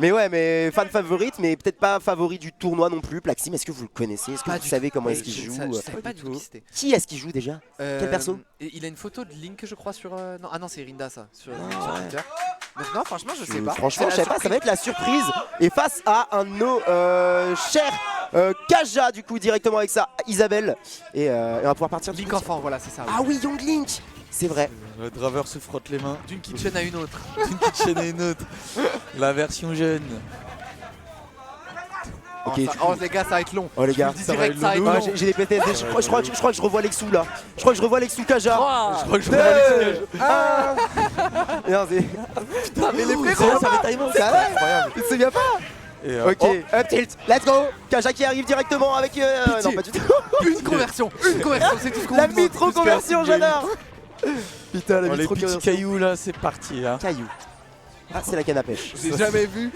Mais ouais, mais fan favorite, mais peut-être pas favori du tournoi non plus. Plaxim, est-ce que vous le connaissez? Est-ce que vous savez comment est-ce qu'il joue? Je savais pas du tout qui c'était. Qui est-ce qu'il joue déjà? Quel perso? Il a une photo de Link, je crois, sur. Non, ah non, c'est Rinda ça, sur Twitter. Donc non, franchement, je sais pas. Franchement, je sais pas, ça va être la surprise. Et face à un de nos chers Kaja, du coup, directement avec ça, Isabelle. Et on va pouvoir partir. Link enfant, voilà, c'est ça. Ah oui, Young Link. C'est vrai. Le Draver se frotte les mains. D'une kitchen à une autre. D'une kitchen à une autre. La version jeune. Ok, oh les gars, ça va être long. Oh les gars, ça va être long. J'ai des PTSD, je crois que je revois Lexou là. Je crois que je revois Lexou Kaja. Je crois que je revois Lexou Kaja. Non, c'est... Putain, mais les frérots, ça va être ça va incroyable. Tu te souviens pas? Ok, up tilt, let's go. Kaja qui arrive directement avec... non, pas du tout. Une conversion, c'est tout ce qu'on La mitro-conversion, j'adore. Putain, la les mitro-conversion. petits cailloux là, c'est parti. Hein. Caillou. Ah, c'est la canne à pêche. J'ai jamais vu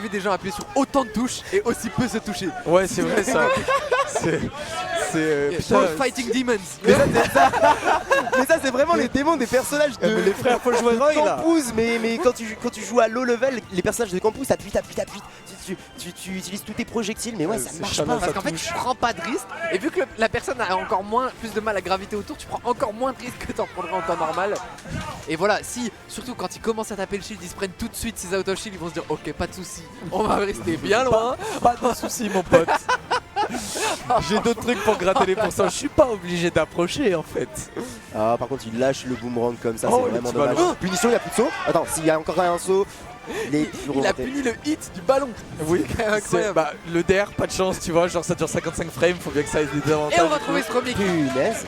des gens appuyer sur autant de touches et aussi peu se toucher. Ouais, c'est vrai ça. Putain, Fighting Demons. Mais ça c'est vraiment les démons des personnages de les frères Paul Joyroy là. Campus, mais quand tu joues à low level, les personnages de Campus, t'appuies. Tu utilises tous tes projectiles, mais ouais, ça marche pas. Parce qu'en fait, tu prends pas de risque. Et vu que la personne a encore plus de mal à graviter autour, tu prends encore moins de risques que t'en prendrais en temps normal. Et voilà, si, surtout quand ils commencent à taper le shield, ils se prennent tout de suite ces out of shield, ils vont se dire ok, pas de soucis, on va rester bien loin. Pas de soucis, mon pote. J'ai d'autres trucs pour gratter les pourcents. Je suis pas obligé d'approcher en fait. Ah, par contre, il lâche le boomerang comme ça, Oh, c'est vraiment le petit dommage. ballon. Punition, il n'y a plus de saut. Attends, s'il y a encore un saut, il a puni le hit du ballon. Oui, incroyable. Bah, le DR, pas de chance, tu vois. Genre, ça dure 55 frames, faut bien que ça ait des avantages. Et on va trouver ce premier kill. Punaise.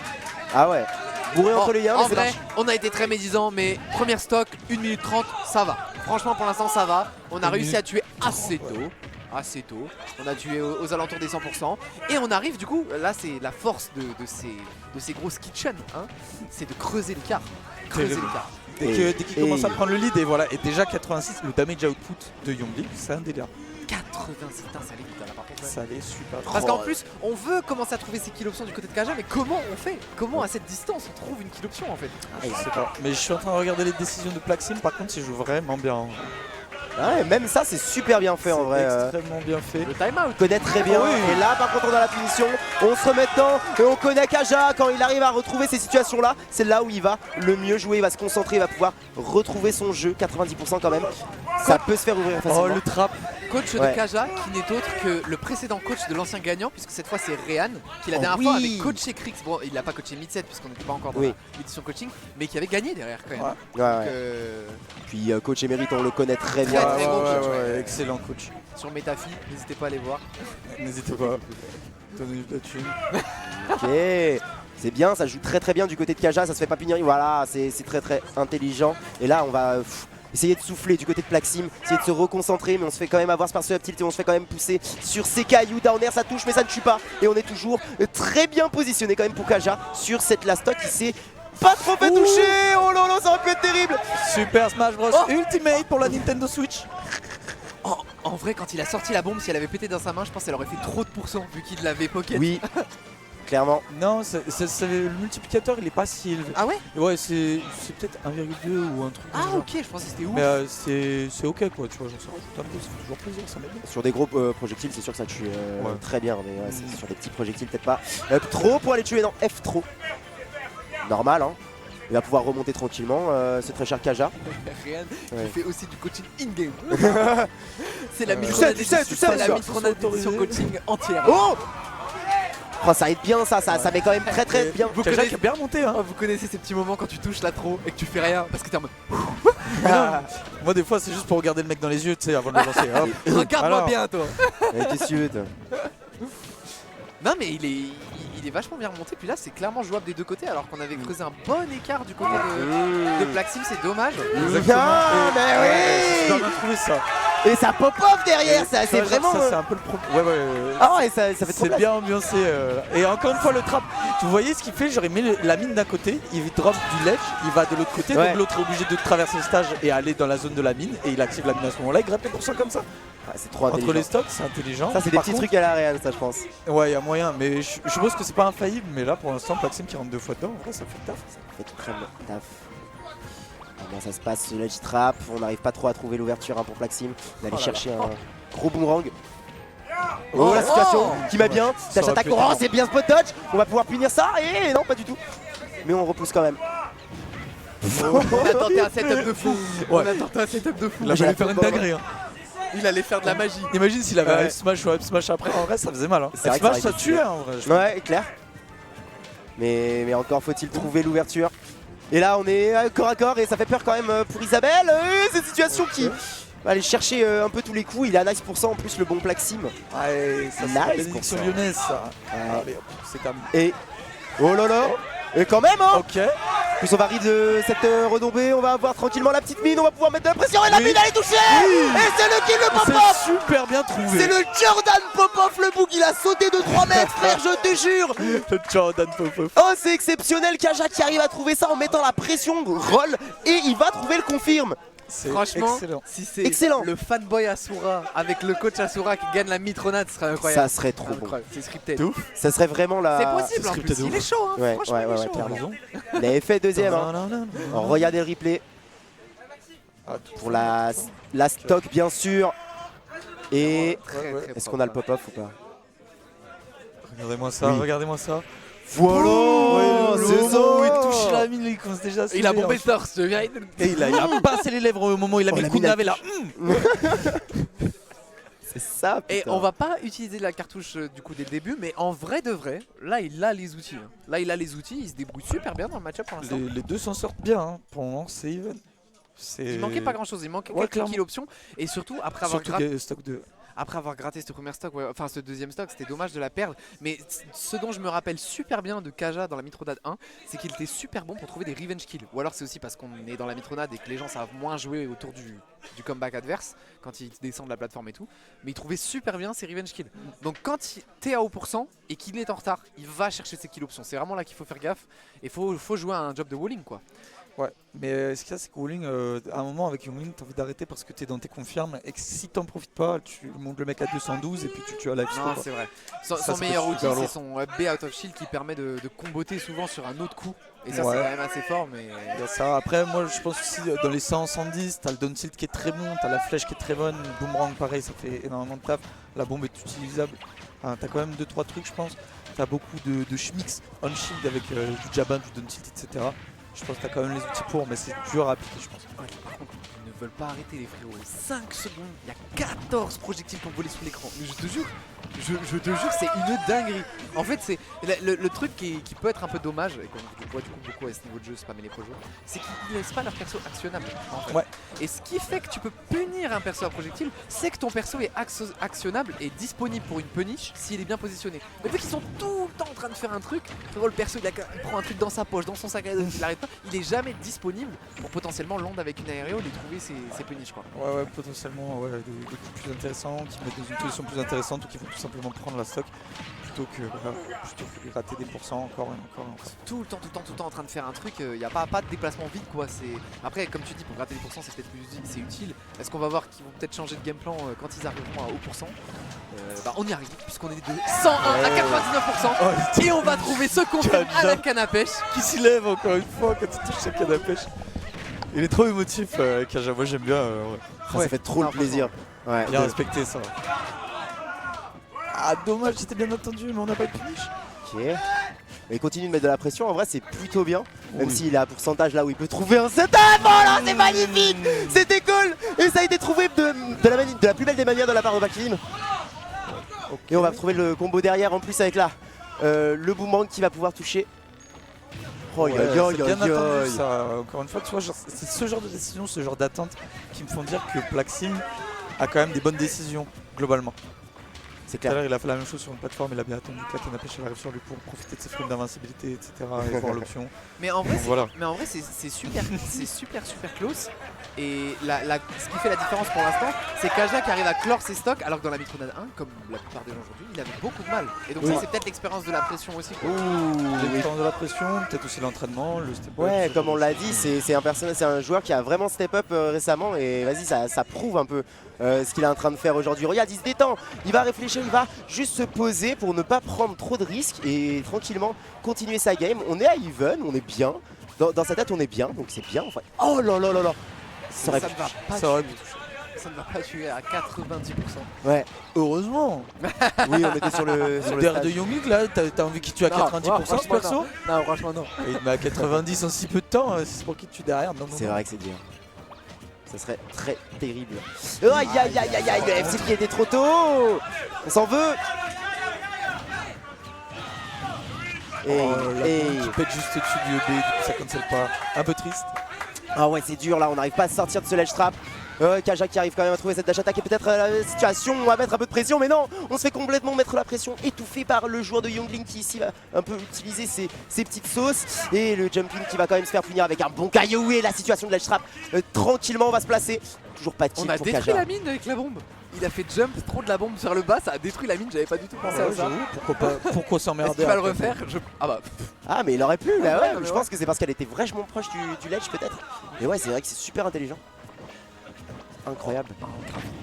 Ah ouais. Bourré entre les liens, en mais vrai, on a été très médisants, mais première stock, 1 minute 30, ça va. Franchement, pour l'instant, ça va. On a réussi à tuer assez tôt. On a tué aux alentours des 100%. Et on arrive, du coup, là, c'est la force de ces grosses kitchens. Hein, c'est de creuser l'écart. Dès qu'il commence à prendre le lead, et voilà. Et déjà, 86, le damage output de Youngling, c'est un délire. 86, putain, ça allait vite là par contre. Ça allait super vite. Parce qu'en plus, on veut commencer à trouver ces kill options du côté de Kaja, mais comment on fait? Comment à cette distance on trouve une kill option en fait? Je sais pas. Mais je suis en train de regarder les décisions de Plaxim, par contre, il joue vraiment bien. Ouais, même ça, c'est super bien fait en vrai. C'est extrêmement bien fait. Le timeout Connaît très bien. Et là, par contre, on a la punition. On se remet dedans et on connaît Kaja. Quand il arrive à retrouver ces situations-là, c'est là où il va le mieux jouer. Il va se concentrer, il va pouvoir retrouver son jeu. 90% quand même. Ça peut se faire ouvrir facilement. Oh, le trap. Coach de Kaja qui n'est autre que le précédent coach de l'ancien gagnant, puisque cette fois c'est Réan qui la dernière fois avait coaché Krix. Bon, il l'a pas coaché mid-set puisqu'on n'était pas encore dans l'édition coaching, mais qui avait gagné derrière quand même. Donc, puis coach émérite, on le connaît très bien. Très gros coach. Excellent coach. Sur Metafi, n'hésitez pas à aller voir. N'hésitez pas. Donnez de la thune. Ok. C'est bien, ça joue très bien du côté de Kaja, ça se fait pas punir. Voilà, c'est très intelligent. Et là, on va essayer de souffler du côté de Plaxim, essayer de se reconcentrer, mais on se fait quand même avoir par ce up tilt et on se fait quand même pousser sur ces cailloux. Down air, ça touche, mais ça ne tue pas. Et on est toujours très bien positionné quand même pour Kaja sur cette last stock qui s'est pas trop fait toucher. Oh là là, ça aurait pu être terrible. Super Smash Bros Ultimate pour la Nintendo Switch. En vrai, quand il a sorti la bombe, si elle avait pété dans sa main, je pense qu'elle aurait fait trop de pourcents vu qu'il l'avait pocket. Oui. Clairement. Non, le multiplicateur il est pas si élevé. Ah ouais? Ouais, c'est peut-être 1,2 ou un truc. Ah ok, je pensais que c'était ouf. Mais c'est ok quoi, tu vois, j'en sais un peu, ça fait toujours plaisir, ça m'aide bien. Sur des gros projectiles, c'est sûr que ça tue très bien, mais sur des petits projectiles, peut-être pas. Trop pour aller tuer, non, F trop. Normal, hein. Il va pouvoir remonter tranquillement, c'est très cher Kaja. Rien, il fait aussi du coaching in-game. C'est la micro-édition coaching entière. Oh! Oh, ça aide bien ça met quand même très bien. Kaja qui a bien remonté hein. Vous connaissez ces petits moments quand tu touches là trop et que tu fais rien parce que t'es en mode... Moi des fois c'est juste pour regarder le mec dans les yeux, tu sais, avant de le lancer. Regarde-moi bien toi. Qu'est-ce que tu veux toi? Non mais il est vachement bien remonté, puis là c'est clairement jouable des deux côtés alors qu'on avait creusé un bon écart du côté de Plaxim, c'est dommage. Ah mais oui, je dois bien trouver ça. Et ça pop-off derrière, ça c'est vraiment... Ça c'est un peu le problème. Ouais. Ah ouais, ça fait trop c'est bien ambiancé. Et encore une fois le trap, vous voyez ce qu'il fait, j'aurais mis la mine d'un côté, il drop du ledge, il va de l'autre côté, donc l'autre est obligé de traverser le stage et aller dans la zone de la mine, et il active la mine à ce moment-là, il grappe les pourcents comme ça. C'est trop intelligent. Entre les stocks, c'est intelligent. Ça c'est des petits trucs à la réelle, ça je pense. Ouais, il y a moyen, mais je pense que c'est pas infaillible, mais là pour l'instant Plaxim qui rentre 2 fois dedans, en vrai ça fait le taf. Ça fait très bien taf. Comment ça se passe ce ledge trap? On n'arrive pas trop à trouver l'ouverture pour Plaxim. Il allait Oh là chercher là. un gros boomerang. Oh, la situation qui m'a bien. Ça aurait Attaque, pu être oh bon. c'est bien spot dodge. On va pouvoir punir ça et non pas du tout. Mais on repousse quand même. On a tenté un setup de fou. Ouais. On a tenté un setup de fou. Là, j'ai j'allais la faire une football. dinguerie. Hein. Il allait faire de la magie. Imagine s'il avait Ouais. un smash ou un smash après, en vrai ça faisait mal. Hein. C'est vrai que Smash ça ça aurait été tuait en vrai. Ouais, clair. Mais encore faut-il trouver l'ouverture. Et là on est corps à corps et ça fait peur quand même pour Isabelle. Cette situation qui va aller chercher un peu tous les coups. Il a nice % en plus le bon Plaxim. Ouais, ça c'est la Nice bénédiction pour ça. lyonnaise ça. Ouais. Allez, hop, c'est terminé. Et oh là là. Et quand même hein. Ok. Plus on va arriver de cette retombée, on va avoir tranquillement la petite mine, on va pouvoir mettre de la pression et la Oui. mine elle est touchée. Et c'est le kill, le pop-off. C'est super bien trouvé. C'est le Jordan Pop-off, le bouc, il a sauté de 3 mètres frère, je te jure. le Jordan Pop-off. Oh c'est exceptionnel, Kaja qui arrive à trouver ça en mettant la pression, roll, et il va trouver le confirme. C'est Franchement, excellent. si c'est Excellent. le fanboy Asura avec le coach Asura qui gagne la mitronade, ce serait incroyable. Ça serait trop bon. Incroyable. C'est scripté. De ouf. Ça serait vraiment la... C'est possible en scripté plus. de Il ouf. est chaud, hein. Ouais, Franchement, ouais, il est ouais, chaud. clairement. Il avait fait deuxième. Hein. Alors, regardez le replay Ah, tout pour la stock bien sûr. Et Très, Ouais, ouais. très est-ce propre. qu'on a le pop-off ou pas? Regardez-moi ça, Oui. regardez-moi ça. Voilà, Ouais, c'est le ça. moment où il touche la mine, il commence déjà à se Il a lever, bombé hein. le torse, je viens de le Et il a passé les lèvres au moment où il a Oh, mis la le coup de mine, navet là. C'est ça. Et putain. on va pas utiliser la cartouche du coup dès le début, mais en vrai de vrai, là il a les outils. Hein. Là il a les outils, il se débrouille super bien dans le match-up pour l'instant. Les deux s'en sortent bien, hein. Pour le moment c'est even. Il manquait pas grand chose, il manquait Ouais, quelques clairement. kills options. Et surtout après avoir, Surtout stock de. après avoir gratté ce premier stock, ouais, enfin ce deuxième stock, c'était dommage de la perdre. Mais ce dont je me rappelle super bien de Kaja dans la Mitronade 1, c'est qu'il était super bon pour trouver des revenge kills. Ou alors c'est aussi parce qu'on est dans la Mitronade et que les gens savent moins jouer autour du comeback adverse quand ils descendent de la plateforme et tout. Mais il trouvait super bien ses revenge kills. Donc quand t'es à haut % et qu'il est en retard, il va chercher ses kills options. C'est vraiment là qu'il faut faire gaffe. Et faut jouer à un job de walling quoi. Ouais, mais ce qu'il y a, c'est que Walling, à un moment avec Walling, t'as envie d'arrêter parce que t'es dans tes confirmes et que si t'en profites pas, tu montes le mec à 212 et puis tu as la Non, c'est vrai. Son Ça meilleur peut être outil, super c'est lourd. son up B out of shield qui permet de comboter souvent sur un autre coup. Et ça, Ouais. c'est quand même assez fort. Mais Il y a ça. Après, moi je pense aussi dans les 100, 110, t'as le down tilt qui est très bon, t'as la flèche qui est très bonne, le boomerang pareil, ça fait énormément de taf. La bombe est utilisable. Enfin, t'as quand même 2-3 trucs, je pense. T'as beaucoup de schmicks on shield avec du jabin, du down tilt, etc. Je pense que t'as quand même les outils pour, mais c'est dur à appliquer, je pense. par contre, ils ne veulent pas arrêter les frérots. 5 secondes, il y a 14 projectiles qui ont volé sous l'écran. Mais je te jure, je te jure, c'est une dinguerie. En fait, c'est le truc qui peut être un peu dommage, et qu'on voit du coup beaucoup à ce niveau de jeu, spammer les projets, c'est qu'ils ne laissent pas leur perso actionnable. En fait. Ouais. Et ce qui fait que tu peux punir un perso à projectile, c'est que ton perso est actionnable et disponible pour une punish s'il est bien positionné. Mais vu qu'ils sont tout le temps en train de faire un truc, frérot, le perso il prend un truc dans sa poche, dans son sac à dos, il arrête pas, il est jamais disponible pour potentiellement land avec une aéréole et trouver ses punish quoi. Ouais, potentiellement ouais, des coups plus intéressants, qui mettent dans une position plus intéressante ou qui vont tout simplement prendre la stock plutôt que de rater des pourcents encore et encore. Tout le temps en train de faire un truc, il n'y a pas de déplacement vide quoi. Après comme tu dis pour gratter des pourcents c'est peut-être plus c'est utile. Est-ce qu'on va voir qu'ils vont peut-être changer de game plan quand ils arriveront à haut pourcent on y arrive puisqu'on est de 101 à 99% et on va trouver ce confirme à la canne à pêche. Qui s'y lève encore une fois quand il touche sa canne à pêche. Il est trop émotif, Kaja, moi j'aime bien. Ouais. Ça fait trop Non, de plaisir. Ouais, Bien respecté ça. Ah dommage, j'étais bien entendu, mais on n'a pas de finish. Ok. Mais il continue de mettre de la pression, en vrai c'est plutôt bien. Même Oui. s'il a un pourcentage là où il peut trouver un setup. Voilà, c'est magnifique. C'était cool. Et ça a été trouvé de la plus belle des manières de la part de Bakim. Et on va trouver le combo derrière en plus avec là le boomerang qui va pouvoir toucher. Oh Ouais, aïe, aïe, c'est aïe, bien aïe, attendu aïe. ça. Encore une fois, tu vois, c'est ce genre de décision, ce genre d'attente qui me font dire que Plaxim a quand même des bonnes décisions globalement. C'est Tout à clair. l'heure, il a fait la même chose sur une plateforme, il a bien attendu que la canne à pêche elle arrive sur lui pour profiter de ses frames d'invincibilité, etc. et voir l'option. Mais en vrai, Donc voilà. c'est super, super close. Et ce qui fait la différence pour l'instant, c'est Kaja qui arrive à clore ses stocks, alors que dans la Mitronade 1, comme la plupart des gens aujourd'hui, il avait beaucoup de mal. Et donc Oui. ça, c'est peut-être l'expérience de la pression aussi. Quoi. Ouh, L'expérience de la pression, peut-être aussi l'entraînement, le step up. ouais, ce comme genre on de l'a choses. dit, c'est un joueur qui a vraiment step up récemment et vas-y, ça prouve un peu ce qu'il est en train de faire aujourd'hui. Regarde, il se détend, il va réfléchir, il va juste se poser pour ne pas prendre trop de risques et tranquillement continuer sa game. On est à even, on est bien. Dans sa tête, on est bien, donc c'est bien. Enfin, oh là là là là. Ça aurait Ça pu- ne va pas Ça aurait tuer. Ça ne va pas tuer à 90%. Ouais, Heureusement. oui, on était sur le Derrière de stage. Young là, t'as envie qu'il tue à 90% ce perso? Non, franchement, non. Et il te met à 90 en si peu de temps, c'est pour qu'il te tue derrière. Non, non, C'est non. vrai que c'est dur. Ça serait très terrible. Aïe aïe aïe aïe aïe, le FC qui était trop tôt. On s'en veut. Et, La et- bombe qui pète juste au-dessus du EB, du coup ça cancel pas. Un peu triste. Ah ouais, c'est dur là, on n'arrive pas à sortir de ce ledge trap. Kaja qui arrive quand même à trouver cette dash attack et peut-être la situation, on va mettre un peu de pression, mais non, on se fait complètement mettre la pression, étouffé par le joueur de Youngling qui ici va un peu utiliser ses petites sauces et le jumping qui va quand même se faire punir avec un bon caillou et la situation de ledge trap tranquillement on va se placer. Toujours pas de kill On a pour détruit Kaja. la mine avec la bombe. Il a fait jump trop de la bombe vers le bas, ça a détruit la mine, j'avais pas du tout pensé à ça. J'avoue, pourquoi pas, pourquoi Est-ce s'emmerder qu'il va le après? refaire Ah bah, Ah mais il aurait pu, bah ouais, mais je pense que c'est parce qu'elle était vachement proche du ledge peut-être. Et ouais, c'est vrai que c'est super intelligent. Incroyable.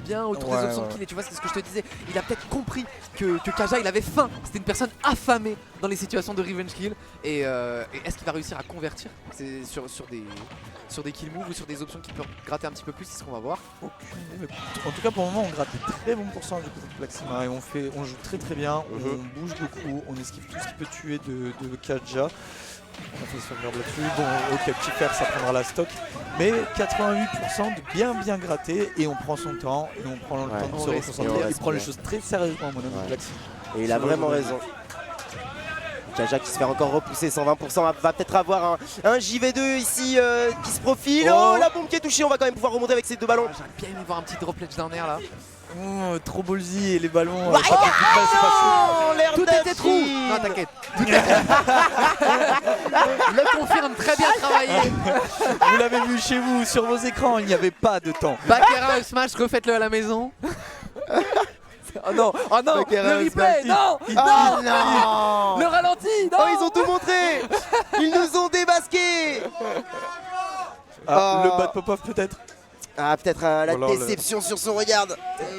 bien autour Ouais, des options ouais. de kill. Et tu vois, c'est ce que je te disais. Il a peut-être compris que Kaja il avait faim. C'était une personne affamée dans les situations de revenge kill. Et est-ce qu'il va réussir à convertir sur des kill moves ou sur des options qui peuvent gratter un petit peu plus? C'est ce qu'on va voir. En tout cas, pour le moment, on gratte des très bons pourcents du côté de Plaxima et on joue très très bien, on bouge beaucoup, on esquive tout ce qui peut tuer de Kaja. On fait sauvegarde là-dessus. Bon, ok, petit fer, ça prendra la stock. Mais 88% de bien gratter et on prend son temps et on prend le temps de se reconcentrer. Il prend les choses très sérieusement, mon ami Plaxima. Et il a vraiment raison. Kaja qui se fait encore repousser, 120%, va peut-être avoir un JV2 ici qui se profile. Oh, la bombe qui est touchée, on va quand même pouvoir remonter avec ces deux ballons. J'aurais bien aimé voir un petit droplet d'un air là. Trop ballsy et les ballons. Ouais, l'air Tout était trou. Non, t'inquiète. Le confirme, très bien travaillé. Vous l'avez vu chez vous, sur vos écrans, il n'y avait pas de temps. Bakera Smash, refaites-le à la maison. Oh non, Bakera le replay, Smash. non, Oh non. le ralenti, non. Oh, ils ont tout montré. Ils nous ont démasqués. Ah, le bad pop-off peut-être. Ah, peut-être la Voilà, déception sur son regard.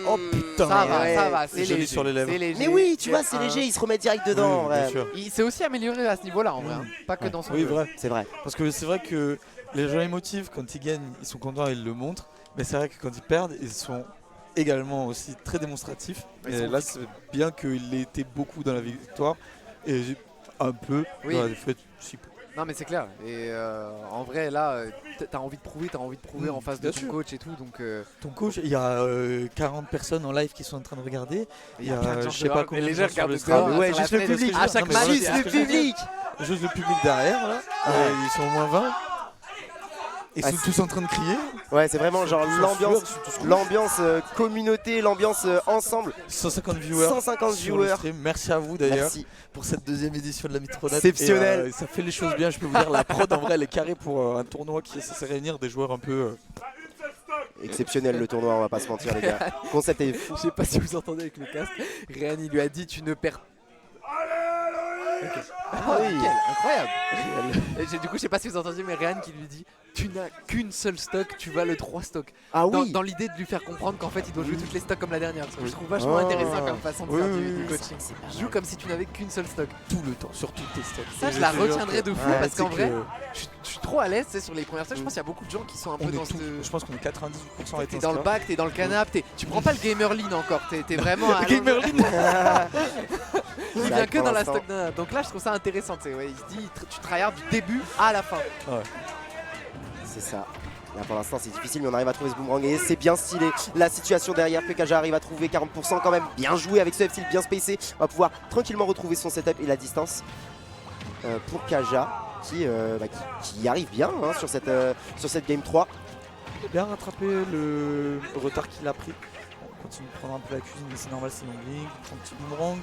Oh putain. Ça ouais. va, c'est Joli léger. sur les lèvres. C'est léger. Mais oui, tu vois, c'est léger, il se remet direct dedans. Oui, bien ouais. sûr. Il s'est aussi amélioré à ce niveau-là en vrai, hein. Pas que dans son Oui, jeu. vrai. C'est vrai. Parce que c'est vrai que les gens émotifs, quand ils gagnent, ils sont contents et ils le montrent. Mais c'est vrai que quand ils perdent, ils sont également aussi très démonstratifs. Ils Et sont là, vite. c'est bien qu'il ait été beaucoup dans la victoire et un peu Oui. dans la défaite. Si peu. Non mais c'est clair. Et en vrai là, t'as envie de prouver en face de bien ton sûr. coach et tout. Donc Ton coach, il y a 40 personnes en live qui sont en train de regarder. il y a plein de gens je sais pas dehors, combien et de les gens gens sur le regardent stream. dehors, ouais, sur la juste le fenêtre. public. À chaque Non, mais match, voilà, il y a- Juste le public. Juste le public derrière, là. Ils sont au moins 20. Ils sont Ah, tous en train de crier. Ouais, c'est vraiment genre Ils sont l'ambiance, sueurs, ils sont tous l'ambiance communauté, l'ambiance ensemble. 150 viewers. 150 sur le viewers. stream. Merci à vous d'ailleurs Merci. pour cette deuxième édition de la Mitronette. Exceptionnel. Et, ça fait les choses bien, je peux vous dire. La prod en vrai elle est carrée pour un tournoi qui est censé réunir des joueurs un peu. Exceptionnel le tournoi, on va pas se mentir les gars. Concept est fou. Je sais pas si vous entendez avec le casque. Ryan il lui a dit tu ne perds. Ah oui. Quel incroyable. Du coup je sais pas si vous entendez mais Ryan qui lui dit tu n'as qu'une seule stock, tu vas le 3 stocks. Ah Dans, oui. dans l'idée de lui faire comprendre qu'en fait il doit jouer toutes les stocks comme la dernière. Ce que je trouve vachement intéressant comme façon de Oui, faire oui, du oui, coaching. c'est pas Joue comme si tu n'avais qu'une seule stock. Tout le temps, sur toutes tes stocks. Ça Et je la te jure retiendrai que- de fou Ouais, parce c'est qu'en que vrai je suis trop à l'aise tu sais, sur les premières stocks. Je pense qu'il y a beaucoup de gens qui sont un on peu est dans tout- ce... Je pense qu'on est 98% à être T'es dans le bac, t'es dans le canap, tu prends pas le gamer lean encore, t'es vraiment à Gamer lean. il C'est vient vrai que pour dans la l'instant. stock d'un. Donc là je trouve ça intéressant, tu sais, ouais, il se dit tu tryhard du début à la fin. C'est ça. Là pour l'instant c'est difficile mais on arrive à trouver ce boomerang et c'est bien stylé. La situation derrière que Kaja arrive à trouver 40% quand même. Bien joué avec ce F-Style bien spacé. On va pouvoir tranquillement retrouver son setup et la distance pour Kaja qui arrive bien hein, sur cette game 3. Il a bien rattrapé le retard qu'il a pris. On continue de prendre un peu la cuisine, mais c'est normal, c'est Youngling. Un petit boomerang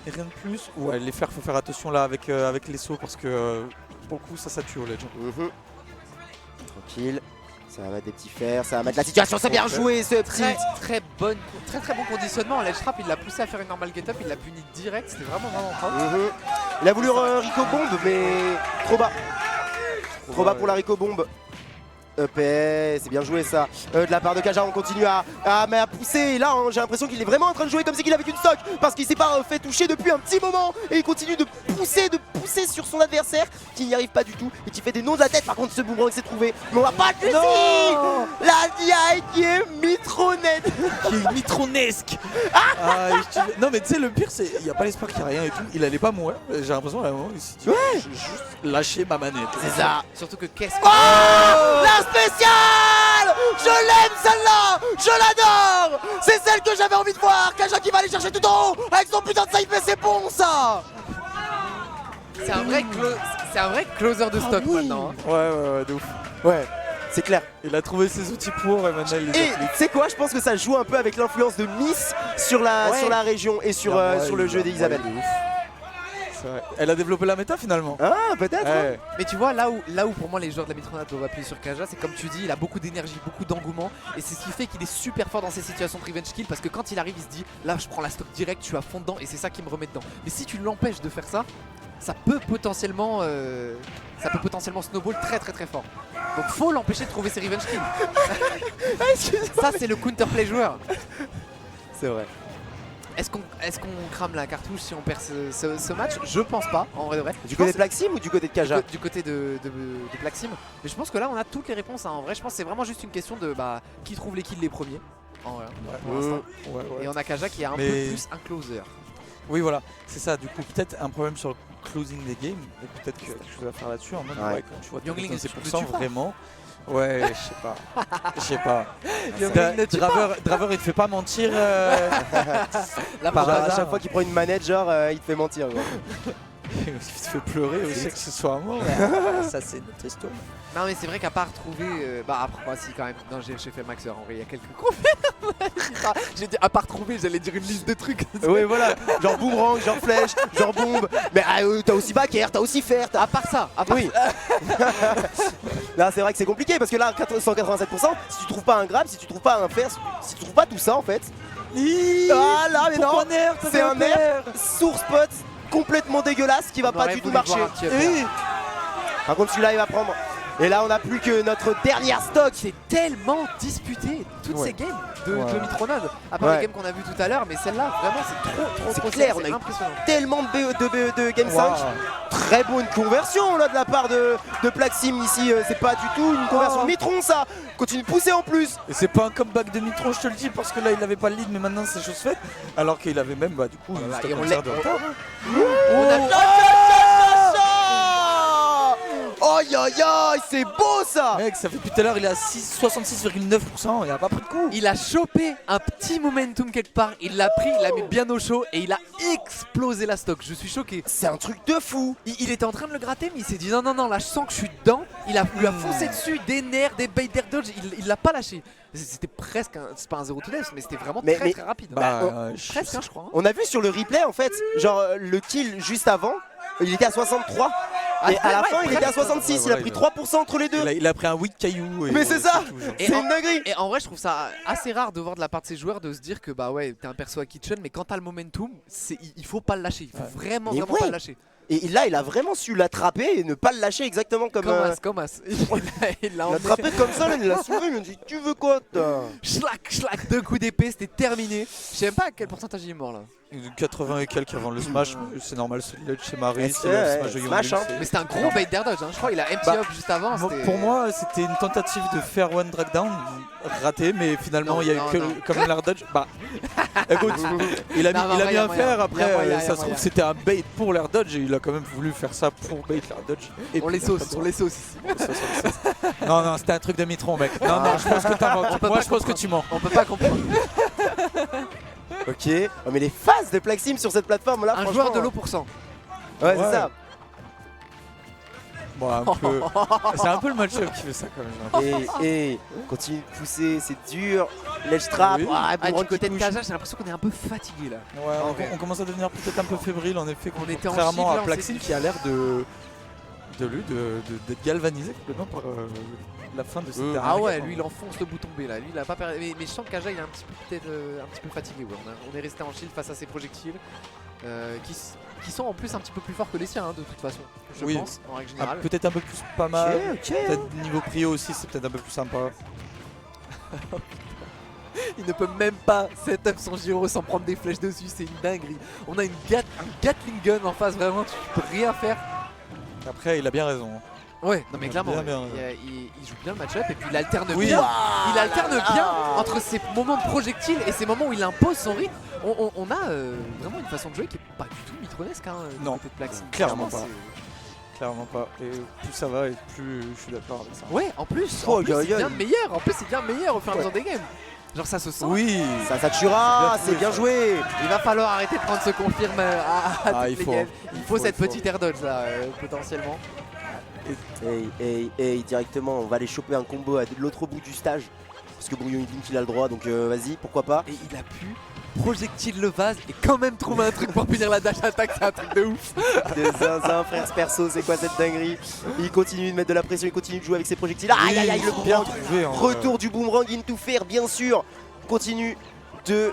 et rien de plus. Ouais, les fers, faut faire attention là avec les sauts parce que pour le coup, ça tue au ledge. Tranquille. Ça va mettre des petits fers, ça va mettre la situation, c'est bien joué ce petit. Très bon conditionnement. Ledge trap, il l'a poussé à faire une normal get up, il l'a puni direct, c'était vraiment propre. Il a voulu Rico bombe mais trop bas. Trop bas pour la Rico bombe. EP, c'est bien joué ça. De la part de Kaja, on continue à pousser. Et là, j'ai l'impression qu'il est vraiment en train de jouer comme si qu'il avait une stock. Parce qu'il s'est pas fait toucher depuis un petit moment. Et il continue de pousser sur son adversaire qui n'y arrive pas du tout. Et qui fait des noms de la tête. Par contre, ce boomerang s'est trouvé. Mais on va pas de la DI qui est mitronette. Qui est mitronesque. Non mais tu sais le pire c'est il y a pas l'espoir qu'il y a rien et tout. Il allait pas mourir. J'ai l'impression à un moment il s'est dit je vais juste lâcher ma manette. C'est ça. Surtout que qu'est-ce que... La spéciale! Je l'aime celle-là! Je l'adore! C'est celle que j'avais envie de voir! Kaja qui va aller chercher tout en haut! Avec son putain de side, mais c'est bon ça! C'est un vrai closer de stock maintenant. Hein. Ouais, de ouf. Ouais, c'est clair. Il a trouvé ses outils pour et maintenant il les Et applique. tu sais quoi? Je pense que ça joue un peu avec l'influence de Miss sur la région et sur le jeu d'Isabelle. C'est vrai. Elle a développé la méta finalement. Ah, peut-être. Ouais. Mais tu vois, là où pour moi les joueurs de la Mitronade doivent appuyer sur Kaja, c'est comme tu dis, il a beaucoup d'énergie, beaucoup d'engouement. Et c'est ce qui fait qu'il est super fort dans ces situations de revenge kill. Parce que quand il arrive, il se dit, là je prends la stock direct, je suis à fond dedans et c'est ça qui me remet dedans. Mais si tu l'empêches de faire ça, ça peut potentiellement snowball très très très fort. Donc faut l'empêcher de trouver ses revenge kills. Ça c'est le counterplay joueur. C'est vrai. Est-ce qu'on crame la cartouche si on perd ce match? Je pense pas, en vrai de vrai. Du côté de Plaxim ou du côté de Kaja? Du côté de Plaxim. Mais je pense que là on a toutes les réponses. Hein. En vrai, je pense que c'est vraiment juste une question de qui trouve les kills les premiers. En vrai, pour l'instant. Ouais. Et on a Kaja qui est un peu plus un closer. Oui voilà, c'est ça. Du coup peut-être un problème sur le closing des games. Et peut-être qu'il y a quelque chose à faire là-dessus. En mode quand tu vois Youngling, c'est tu pour le ça tues pas. vraiment. Ouais, je sais pas. Youngling ne tue pas. Draver il te fait pas mentir. Là, Par Genre, à hasard. chaque fois qu'il prend une manette, genre, il te fait mentir. Quoi. Il te fait pleurer aussi que ce soit mort. Ça c'est notre histoire. Non mais c'est vrai qu'à part trouver... après moi si quand même. Non j'ai fait Maxer en vrai, il y a quelques conférences. J'ai dit à part trouver, j'allais dire une liste de trucs. Oui, voilà. Genre boomerang, genre flèche, genre bombe. Mais t'as aussi backer, t'as aussi fer. À part ça, Oui. Là, c'est vrai que c'est compliqué parce que là, 187%, si tu trouves pas un grab, si tu trouves pas un fer, si tu trouves pas tout ça en fait. Ah là, mais non, c'est un nerf source spot complètement dégueulasse qui va pas du tout marcher. Par contre, celui-là, il va prendre. Et là, on n'a plus que notre dernière stock. C'est tellement disputé toutes ces games de Mitronade. À part les games qu'on a vu tout à l'heure, mais celle-là, vraiment, c'est trop clair, on a eu impressionnant. Tellement de Game 5. Très bonne conversion là de la part de Plaxim ici. C'est pas du tout une conversion de Mitron, ça. Continue de pousser en plus. Et c'est pas un comeback de Mitron, je te le dis, parce que là il avait pas le lead, mais maintenant c'est chose faite. Alors qu'il avait même, du coup, une stock entière de retard. Aïe aïe aïe, c'est beau ça. Mec, ça fait depuis tout à l'heure, il est à 66,9%, il a pas pris de coup. Il a chopé un petit momentum quelque part, il l'a pris, il l'a mis bien au chaud et il a explosé la stock. Je suis choqué. C'est un truc de fou. Il était en train de le gratter, mais il s'est dit non, là je sens que je suis dedans. Il lui a foncé dessus, des nerfs, des bait d'air dodge, il l'a pas lâché. C'était presque, c'est pas un 0 to death, mais c'était vraiment très rapide. Presque, je crois. On a vu sur le replay en fait, genre le kill juste avant, il était à 63. Et à la fin, il était à 66. Il a pris 3% entre les deux. Il a pris un weak caillou. Mais c'est ça. C'est une dinguerie. Et en vrai, je trouve ça assez rare de voir de la part de ces joueurs de se dire que t'es un perso à kitchen, mais quand t'as le momentum, il faut pas le lâcher. Il faut vraiment pas le lâcher. Et là, il a vraiment su l'attraper et ne pas le lâcher exactement comme As. Il l'a attrapé comme ça, là, il l'a soulevé, il m'a dit tu veux quoi toi? Schlack, 2 coups d'épée, c'était terminé. Je sais même pas à quel pourcentage il est mort là. 80 et quelques avant le smash, c'est normal, c'est le chez Marie, c'est le smash de smash, hein. Mais c'était un gros bait d'air dodge, hein. Je crois qu'il a empty up juste avant. Pour moi, c'était une tentative de faire one drag down raté, mais finalement il y a eu que comme l'air dodge. Écoute, il a mis un fer après, ça se trouve c'était un bait pour l'air dodge et il a quand même voulu faire ça pour bait l'air dodge. Et on les sauce ici. Non, c'était un truc de Mitron, mec. Non, je pense que t'inventes. Moi, je pense que tu mens. On peut pas comprendre. Ok, oh, mais les phases de Plaxim sur cette plateforme là, un joueur de l'eau pour 100. Ouais, c'est ça. Bon, un peu. C'est un peu le match-up qui fait ça quand même. Et continue de pousser, c'est dur. Ledge trap. Du côté de Kaja, j'ai l'impression qu'on est un peu fatigué là. Ouais, on commence à devenir peut-être un peu fébrile en effet. On était en contrairement chiffre, à Plaxim qui a l'air d'être galvanisé complètement par la fin de cette dernière. Ah ouais, lui il enfonce le bouton B là, lui il a pas perdu. Mais je sens que Kaja il est peut-être un petit peu fatigué. Ouais. On est resté en shield face à ces projectiles qui sont en plus un petit peu plus forts que les siens de toute façon. Je pense en règle générale. Peut-être un peu plus pas mal. Ok. Peut-être niveau prio aussi, c'est peut-être un peu plus sympa. Il ne peut même pas setup son gyro sans prendre des flèches dessus, c'est une dinguerie. On a un Gatling gun en face, vraiment tu peux rien faire. Après, il a bien raison. Ouais, non mais clairement, bien. il joue bien le match-up et puis il alterne Oui. bien. Il alterne bien entre ces moments de projectile et ces moments où il impose son rythme. On a vraiment une façon de jouer qui est pas du tout mitronesque hein, Non, du côté de Plaxim. clairement pas. c'est- Clairement pas. Et plus ça va et plus je suis d'accord avec ça. Ouais, en plus, Oh, c'est aïe, aïe. bien meilleur. En plus, c'est bien meilleur au fur et à mesure des games. Genre ça se sent. Oui. Ça tuera, c'est bien joué. Il va falloir arrêter de prendre ce confirme à toutes il les faut. games. Il faut cette il faut. petite air dodge là, potentiellement. Et directement, on va aller choper un combo à l'autre bout du stage. Parce que Brouillon Link il a le droit, donc vas-y, pourquoi pas. Et il a pu projectile le vase et quand même trouver un truc pour punir la dash attack, c'est un truc de ouf. De zinzin, frère perso, c'est quoi cette dinguerie? Il continue de mettre de la pression, il continue de jouer avec ses projectiles. Aïe aïe aïe, le bien boomerang. trouvé. Hein, Retour du boomerang into fair, bien sûr. Continue de.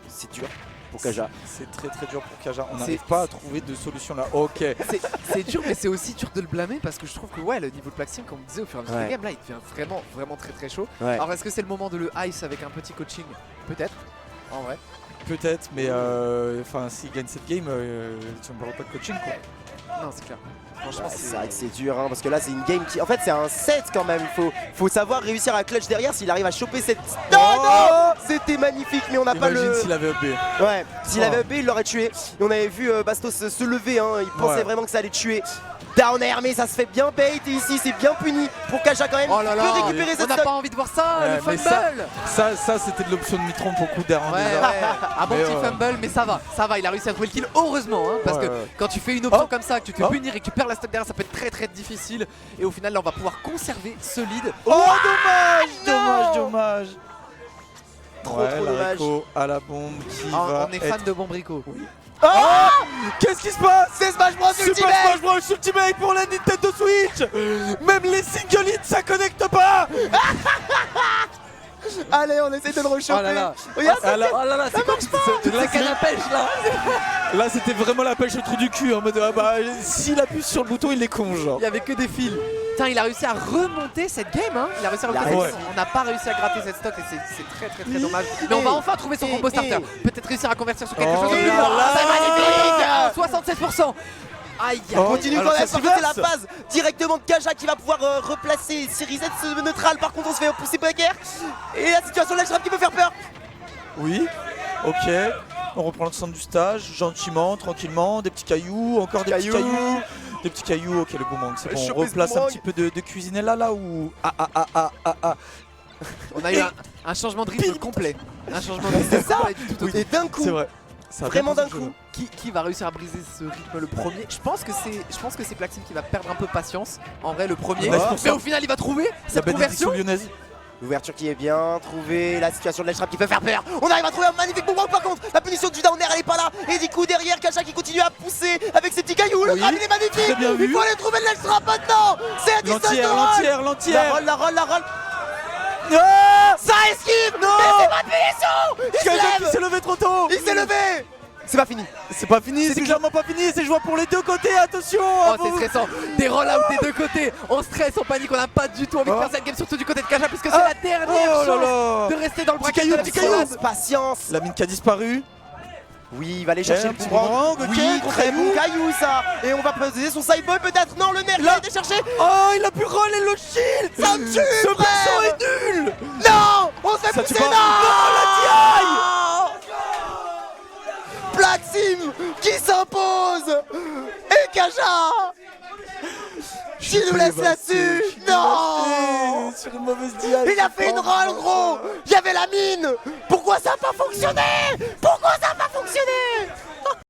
C'est dur pour Kaja. C'est très très dur pour Kaja. On C'est- n'arrive pas à trouver de solution là. Ok. C'est dur, mais c'est aussi dur de le blâmer parce que je trouve que ouais, le niveau de Plaxim, comme on disait au fur et à mesure Ouais. des games, là il devient vraiment très très chaud. Ouais. Alors est-ce que c'est le moment de le ice avec un petit coaching? Peut-être, en vrai. Peut-être, mais enfin, s'il gagne cette game, tu ne parles pas de coaching quoi. Non, c'est clair. Franchement, Ouais, c'est vrai que c'est dur, hein, parce que là c'est une game qui. En fait, c'est un set quand même. Faut savoir réussir à clutch derrière s'il arrive à choper cette. Non, non. C'était magnifique, mais on n'a pas Imagine le. s'il avait upé. Ouais, s'il Oh. avait upé, il l'aurait tué. Et on avait vu Bastos se lever, hein. Il pensait Ouais. vraiment que ça allait tuer. Down air, mais ça se fait bien bait et ici c'est bien puni pour Kaja quand même. Oh là Il là, peut récupérer on cette n'a stock. pas envie de voir ça, Ouais, le mais fumble. Ça c'était de l'option de Mitron pour coup d'air. Ouais, un bon Mais, petit fumble, mais ça va, il a réussi à trouver le kill, heureusement, hein, parce Ouais, que ouais. quand tu fais une option Oh. comme ça, que tu te fais Oh. punir et que tu perds la stock derrière, ça peut être très très difficile. Et au final, là, on va pouvoir conserver ce lead. Oh dommage. Trop Ouais, trop la dommage. Reiko à la bombe qui Ah, va on est être... fan de Bombrico. Oh, Qu'est-ce qui se passe? c'est Smash Bros Super Ultimate. Smash Bros Ultimate pour la Nintendo Switch. Même les single hits ça connecte pas. Allez, on essaie de le rechoper. Oh là là. Regarde, Ah là, Oh là là, c'est quoi la canne à pêche là? là c'était vraiment la pêche au trou du cul en mode ah bah s'il appuie sur le bouton il les con genre. Il y avait que des fils. Putain, il a réussi à remonter cette game, hein. Il a réussi à remonter réussi. cette game. On n'a pas réussi à gratter cette stock et c'est très dommage. Mais on va enfin trouver son combo starter. Peut-être réussir à convertir sur quelque Oh chose de plus là fort. là. C'est magnifique. 67%. Aïe, aïe. Oh. continue Alors quand même, ça par contre, c'est la s'inverse. phase directement de Kaja qui va pouvoir replacer Cerizet ce neutral. Par contre, on se fait pousser backer. Et la situation de l'Ashram qui peut faire peur. Oui, ok. On reprend le centre du stage, gentiment, tranquillement, des petits cailloux, encore des petits Cailloux. cailloux. Des petits cailloux, ok le boomerang, c'est bon, on Choper ce replace un boomerang. petit peu de cuisinella là ou... On a eu un changement de rythme complet. Un changement de rythme complet du tout au Et d'un coup, C'est vrai. Ça a vraiment bien d'un passé le coup. jeu. Qui va réussir à briser ce rythme le premier? Je pense que c'est Plaxim qui va perdre un peu patience. En vrai, le premier. Ouais, c'est pour Mais ça. au final, il va trouver La cette bénédiction conversion. lyonnaise. L'ouverture qui est bien trouvée, la situation de l'Ashram qui peut faire peur. On arrive à trouver un magnifique boomerang par contre. La punition du down air elle est pas là. Et du coup derrière Kaja qui continue à pousser avec ses petits cailloux. Le Oui, grab il est magnifique. très bien vu. Il faut aller trouver l'Ashram maintenant. C'est à distance de roll. La L'entière. roll, la roll, la roll. Ah Ça esquive. Non. Mais c'est pas de punition. Il se Kaja qui lève. s'est levé trop tôt. Il s'est levé. C'est pas fini. C'est pas fini, c'est clairement pas fini, c'est jouable pour les deux côtés, attention. Oh, c'est stressant. Des rollouts des deux côtés. On stresse, on panique, on n'a pas du tout envie de faire cette game, surtout du côté de Kaja, puisque c'est la dernière Oh là chance là. de rester dans le bracket caillou, de la petit victoire. caillou. Patience. La mine qui a disparu. Oui, il va aller chercher un le petit boomerang. boomerang, ok, Oui, gros très caillou. bon caillou ça. Et on va poser son sideboy peut-être. Non, le nerf il a été cherché. Oh, il a pu roller le shield. Ça me tue, Ce frère. perso est nul. Non, on se fait Ça tue pousser. pas. Non, Plaxim qui s'impose. Et Kaja qui nous laisse là-dessus. Non. Sur une mauvaise DI. Il a fait une roll gros. Il y avait la mine. Pourquoi ça n'a pas fonctionné? Pourquoi ça